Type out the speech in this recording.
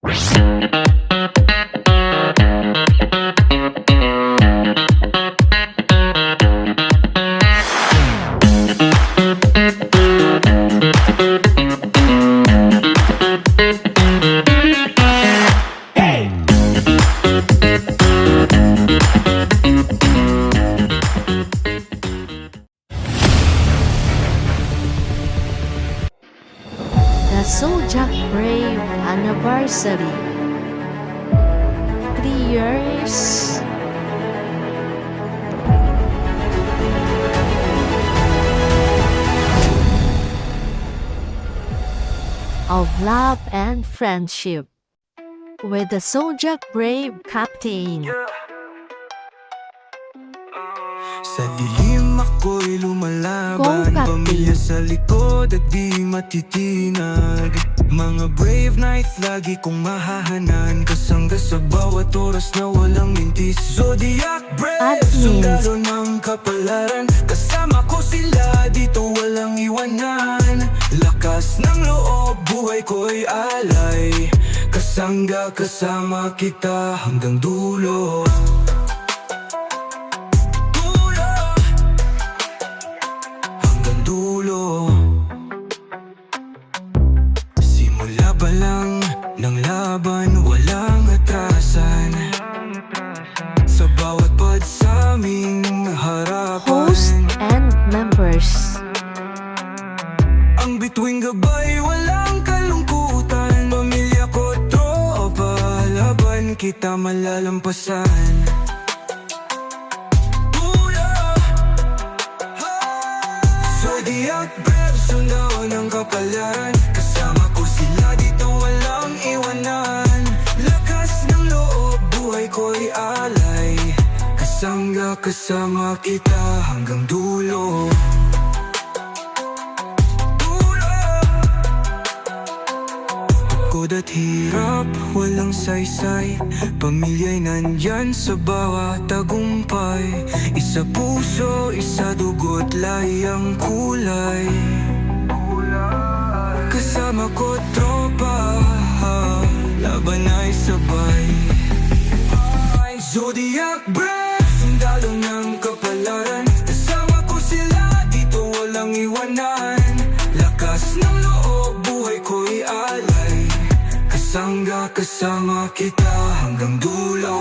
The Zodiac Brave Anniversary. 3 years. Of love and friendship with the Zodiac Brave Captain. Sa dilim ako'y lumalaban, Go, Captain. pamilya sa likod at di matitinag. Mga brave nights lagi kong mahahanan, kasangga sa bawat oras na walang mintis. Zodiac Brave, Admins. sundalo ng kapalaran, kasama ko sila dito walang iwanan. Lakas ng loob, buhay ko'y alay, kasangga kasama kita hanggang dulo. Simula pa lang ng laban, walang atrasan. Sa bawat pad sa aming harapan, Host and members. ang bituing gabay, walang kalungkutan. Pamilya ko, tropa, laban kita malalampasan. Zodiac Brave, sundalo ng kapalaran, kasama ko sila dito walang iwanan. Lakas ng loob, buhay ko'y alay, kasangga kasama kita hanggang dulo. Pagod at hirap, walang saysay, pamilya'y nandyan sa bawat tagumpay. Isa puso, isa dugo't layang kulay, kasama ko tropa, laban ay sabay. Zodiac Brave, sundalo ng kapalaran, kasama ko sila dito walang iwanan. Lakas ng loob, buhay ko'y alay, kasangga kasama kita hanggang dulo.